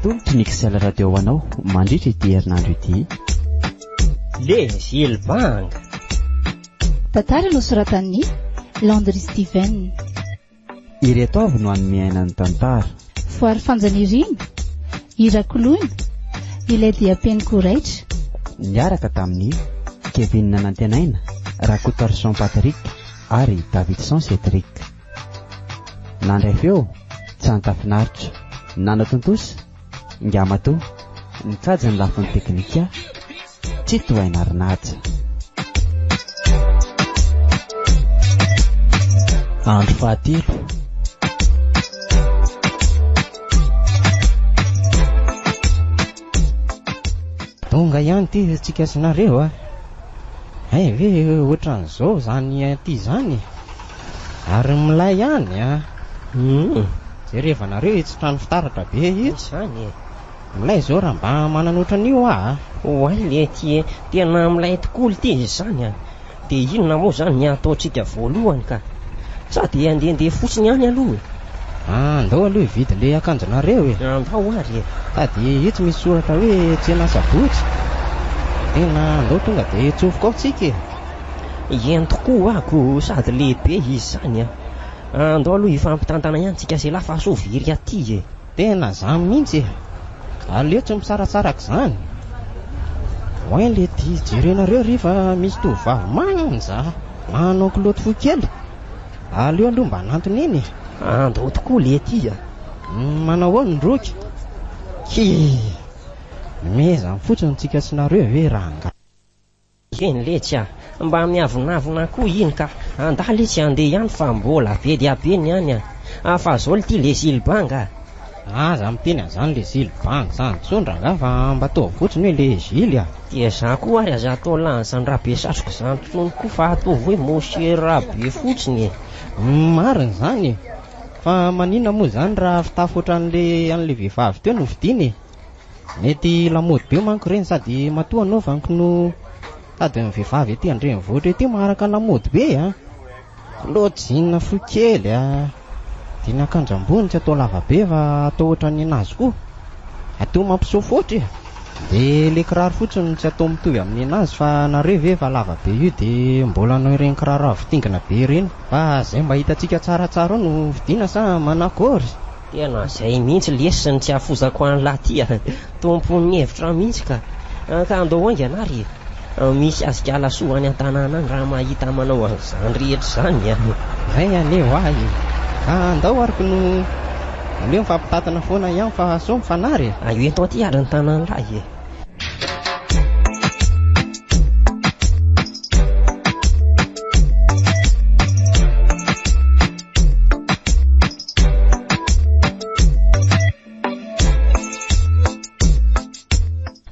tolotry ny Excel radio anao mandritra ity herinandro ity. Les Ilbanga. Tantara nosoratan'ny Landry Steven. Ireto avy no anomeainany tantara. Foary fanjaniriny, Irakoloina, ilay dia Penkoraitra. Niaraka tamin'ny Kevin Nanantenaina, Rakotarson Patrick ary Davidson Cedric. Nandray feo, Tsanta Finaritra, Nana Tontosa, Ngamato, nitsaja ny lafin'ny teknika, tsy tohaina Arinaja. Andro fahatelo. Tonga ihany ty tsika sinareo a. Ve ohatran'izao zany aty zany. Ary milay ihany a. Jereva nareo itsy trano fitaratra be itsy Zany. milay zao raha mba mananotra an'io a. Le ty tena milay tokoa ty zany a. De inona moa zany ny ataotsika voalohany ka. Sady andehandeha fotsiny ihany aloha. Andao aloha hividy le akanjonareo e. Andao ary. Tady itsy misy soratra hoe tsena sabotsy. Tena andao tonga de tsofoka ao tsika e. Ien tokoa ako sady lehibe izy zany a. Andao aloha ifampitantana ihany tsika se lafa soviry aty e. Tena zany mihitsy e. Aleo tsy misaratsaraka zany. Oe le ty jerenareo rifa misy tovavy manja manao kiloty fohy kely. Aleo aloha mba anantony iny. Andao tokoa le ty a. Manao ao ny roky. Meza fotsiny tsika sinareo hoe ranga. Eny letsy a. Mba miavonavona koa iny ka. Anda letsy andeha ihany fa mbola be dia be ny ihany a. Fa zao ty Les Ilbanga. Za miteny an'izany le Ilbanga zany tsondraga fa mba atao fotsiny hoe le Gily a. Dia za koa ary aza atao lanzany rabe satroko zany tsony koa fa atao hoe Monsieur rabe fotsiny. Mariny zany. Fa manina moa zany raha fitafy an'le vehivavy teo no vidiny. Mety lamody be manko reny sady matoa anaovanko no tady ny vehivavy ety andrenivohitra ety maharaka lamody be a. Lojina fohy kely a. Dina akanjo ambony tsy atao lava be fa atao ohatran'ny anazy koa. Atao mampisofotra e. De le kiraro fotsiny tsy atao mitovy amin'ny anazy fa nareo ve fa lava be io de mbola anao ireny kiraro avitingana be ireny. Fa zay mba hitantsika tsaratsara no vidina sa manakory. Tena zay mihitsy lesiny tsy afozako an'la ty a. Tompon'ny hevitra mihitsy ka. Ka andao ainga anary. Misy azikala soa any an-tanàna any raha mahita manao an'izany rehetra zany a. Zay aneo ahy. Andao ariko no aleo mifampitatana foana ihany fa so mifanary. Io eto aty ary ny tanàn'lay e.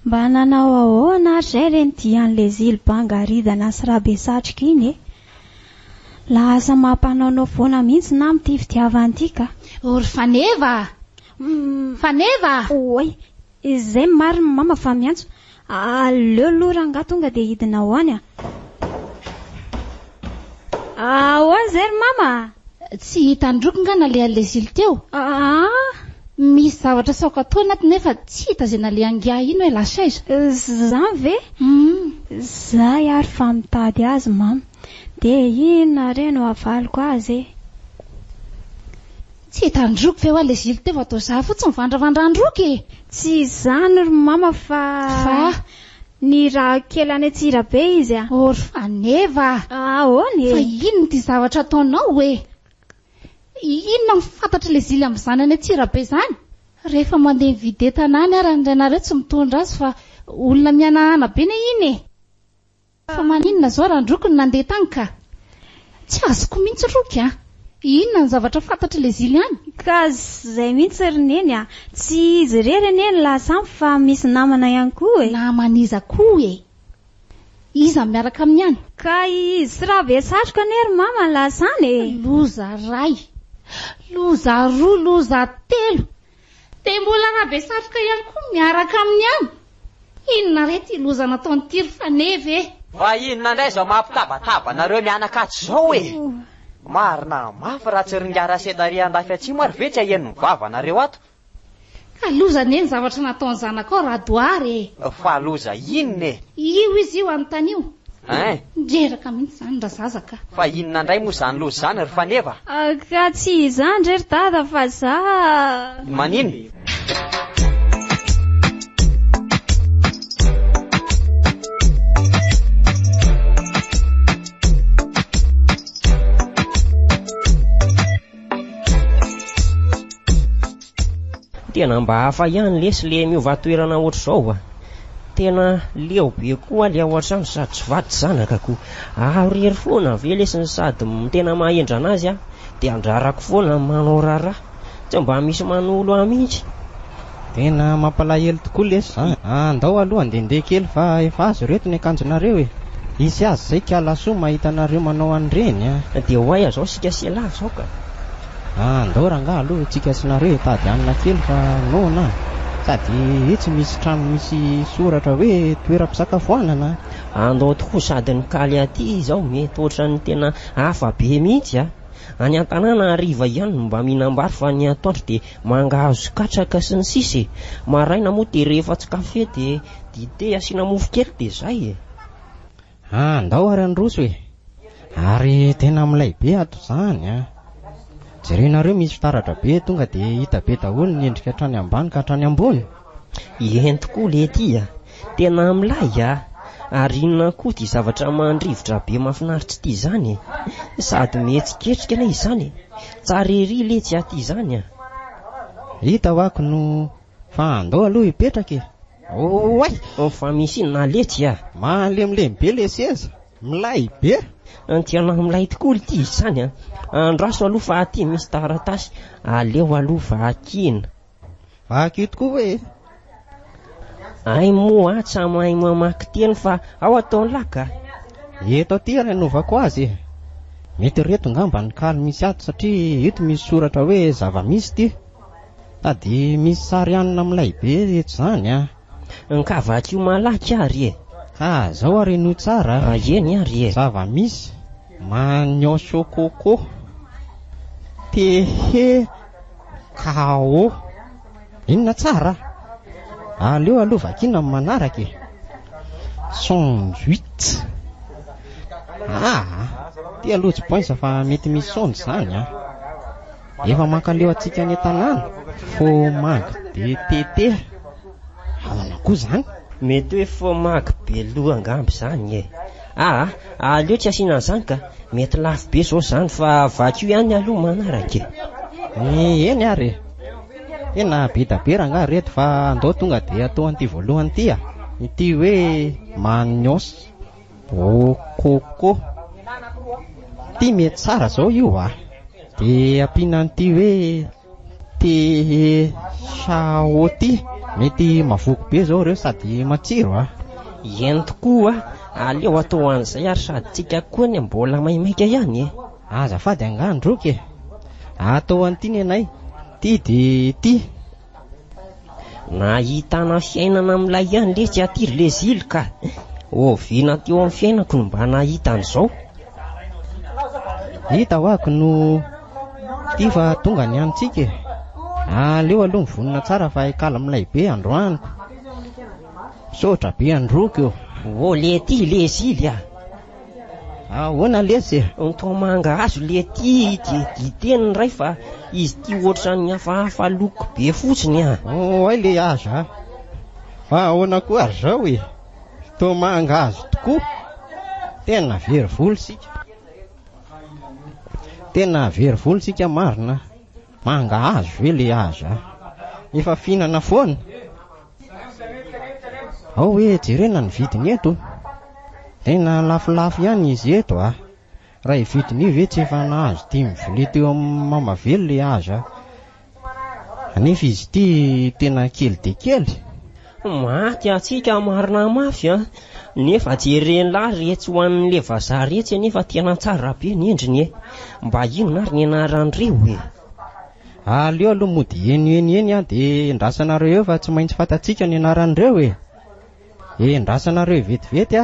Mba nanao ahoana zay reny dian'ny Les Ilbanga ridana sy rabe satrika iny e. Lasa mampanao foana mihitsy na amin'ity fitiavana ity ka. Ory faneva. Faneva. Oi, izay mariny mama fa miantso. Aleo lora nga tonga de hidina ao any a. Ahoana zay mama? Tsy hitandroko nga nale Les Ilbanga teo. Misy zavatra saoka atao anaty nefa tsy hita zay nale angia ino hoe lasaiza. Zany ve? Zay ary fa mitady azy mama. De inona reno avaliko azy. Tsy hitandroko fe hoa Les Ilbanga teo atao za fotsiny vandravandrandroka e. Tsy zany ry mama fa ny raha kely any Antsirabe izy a. Ory faneva. Ahoana e? Fa inona ty zavatra ataonao e? Inona mifantatra Les Ilbanga amin'izany any Antsirabe zany? Rehefa mandeha mividy tanàny ary andrainareo tsy mitondra azy fa olona mianahana be ne iny e. Fa maninona zao randroko ny nandeha tany ka? Tsy azoko mihitsy roky a. Inona ny zavatra fantatra Les Ilbanga any? Ka zay mihitsy ry neny a. Tsy izy rery neny lasamy fa misy namana ihany koa e. Namaniza koa e. Iza miaraka amin'ny any? Ka izy rabe satroka nery mama lasany e. Loza ray, loza roa, loza telo. De mbola rabe satroka ihany koa miaraka amin'ny any. Inona rety loza nataony tiry faneva e. Fa inona ndray zao mampitabataba nareo mianakatsy zao e. Marina mafy raha tsy ringara sedari andafy atsimo ary ve tsy aheno vava nareo ato. Ka lozany eny zavatra nataony zanakao radoary Fa loza inona e? io izy io anontanio ndreraka mihitsy zany ndra zazaka Fa inona ndray moa zany loza zany ry faneva? Ka tsy izany ry dada fa za Manino? Tena mba hafa ihany lesy le miova toerana ohatr'izao tena leo be koa le ao an-trano sady tsy vaty zanakako rery foana ve lesiny sady tena mahendra anazy dia andrarako foana manao rara tsy mba misy manolo mihitsy. Tena mampalahelo tokoa lesy zany. Andao aloha andehandeha kely fa efa azo reto ny akanjonareo isy azy zay kalasoa mahita anareo manao an'ireny dia ho aiza zao sika sialava zao ka andao rangaha aloha tsika sinareo tady anina kely fa nona sady tsy misy trano misy soratra hoe toeram-pisakafoanana. Andao tokoa sady ny kaly aty izao mety oatra ny tena hafa be mihitsy any an-tanàna hariva ihany mba mihinam-bary fa ny atoandro dia mangahazo katraka sy ny sisy maraina moa dia rehefa tsy kafe dia dite asiana mofo kely dia zay andao ary androso ary tena milay be ato zany jerenareo misy fitaratra be tonga dia hita be daholo ny endrika hatrany ambany ka hatrany ambony. Eny tokoa le ty tena milay ary inona koa ty zavatra mandrivotra be mahafinaritra ty zany sady mihetsiketrika ilay izany tsara ery le tsy aty izany hita hoako no fa andao aloha hipetraka oay fa misy inona letsy malemilemy be le seza milay be tiana milay tokoa ity izany andraso aloha fa aty misy taratasy aleo aloha vakina vaky tokoa hoe ay moa tsy mahay mamaky teny fa ao ataony laka eto aty ary anovako azy mety reto ngamba ny kaly misy ato satria eto misy soratra hoe zava-misy ty sady misy sary anina milay be eto zany nkavaky io malaky ary zao ary no tsara eny ary zava-misy manyoso koko tehe kao inona tsara aleo aloha vakina manaraka sandwich ty aloha tsy poinsa fa mety misy sondy zany efa mankaleo atsika ny tanàna fômagy de tete aona koa zany mety hoe fômagy be loha angamby zany aleo tsy asiana zany ka mety lafo be zao zany fa vaky io ihany aloha manaraka eny ary tena be ranga reto fa andao tonga dia atao an'ity voalohany ty ity hoe manios koko ty mety tsara zao io dia ampiana an'ity hoe te sao ty mety mavoko be zao reo sady matsiro eny tokoa aleo atao an'izay ary sady tsika koa ny mbola maimaika ihany azafady angandroky atao an'ity ny anay ty de ty nahitana fiainana milay ihany le tsy atiry le zily ka ovina teo amin'ny fiainako no mba nahita an'izao hita hoako no ty fa tonga ny antsika aleo aloha mivonina tsara fa ekala milay be androaniko sotra be androko eo le ty le zily ahoana lesy tomanga azo le ty diteny ray fa izy ty oatra ny hafahafa loko be fotsiny ay le azo fa ahoana koa ary zao tomanga azo tokoa tena very volo sika marina manga azo ve le azo efa fihinana foana ao hoe jerena ny vidiny eto tena lafilafy ihany izy eto raha ividiny ve tsy efa nahazo 10 vola teo amin'ny mamavelo le azo anefa izy ty tena kely de kely maty atsika marina mafy nefa jereny lahy retsy ho an'le vazaha retsy nefa tena tsara be ny endriny mba inona ary ny anaran'ireo aleo aloha mody eny dia ndrasanareo eo fa tsy maintsy fatatsika ny anaran'ireo ndrasanareo vetivety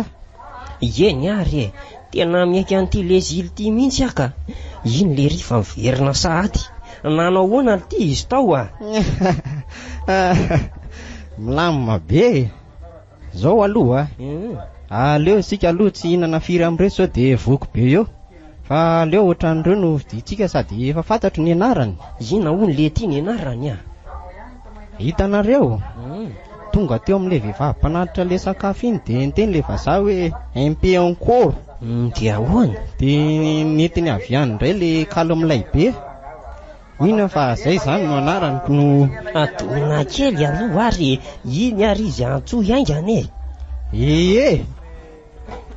eny ary tena miaiky an'ity le zily ty mihitsy ka iny le rifa miverina sahady nanao hoana ty izy tao a? Milamina be zao aloha aleo isika aloha tsy hinana firy amin'ireo sao dia voko be eo fa aleo ohatran'ireo no viditsika sady efa fantatro ny anarany. Ina hono le ty ny anarany a? Hitanareo tonga teo amin'ilay vehivavy mpanatitra le sakafo iny dia niteny le vazaha hoe MP encore. Dia ahoana? Dia netiny avy any indray le kalomilay be. Mihina fa zay zany no anarany no adona kely aloha ary iny ary izy antsoa iaingany e.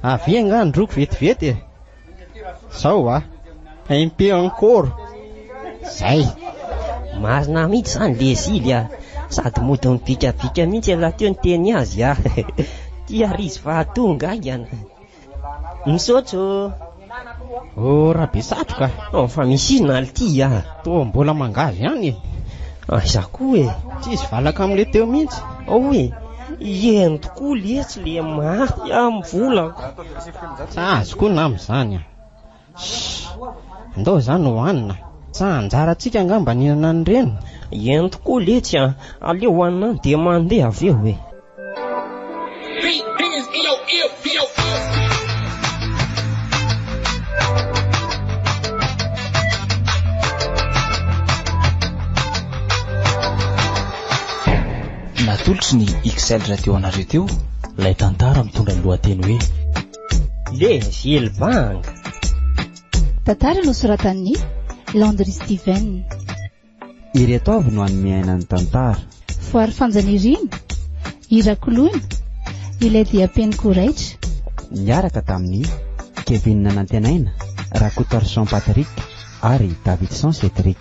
Avy angandroko vetivety zao a MP encore zay. Marina mihitsy zany le zily a, sady mody mibikabika mihitsy raha teo ny teny azy a. Ty ary izy fa tonga aingana. Misaotso. Raha be satroka. Fa misy inona ty a? Toa mbola mangavy ihany. Iza koa tsy izy valaka amin'le teo mihitsy. Hoe eny tokoa letsy le maty amin'ny volako. Tsy azoko na amin'izany andao zany hohanina. Sa anjarantsika angamba ninana an'ireny. Eny tokoa letsy a, aleo hohanina dia mandeha avy eo Natolotry ny XL radio anareo teo ilay tantara mitondra ny lohateny hoe le Zilbanga. Tantara nosoratan'ny Landry Steven. Ireto avy no anomeaina ny tantara. Foary fanjaniriny, Irakoloana, ilay dia Penikoraitra. Niaraka tamin'ny Kevin Nanantenaina, Rakotarson Patrick ary Davidson Cedric.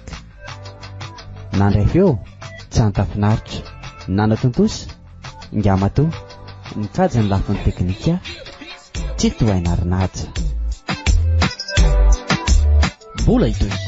Nandray feo tsy antafinaritra, nanatontosa Ngamato, nikajy ny lafiny teknika tsy tohaina arinaja. mbola itoy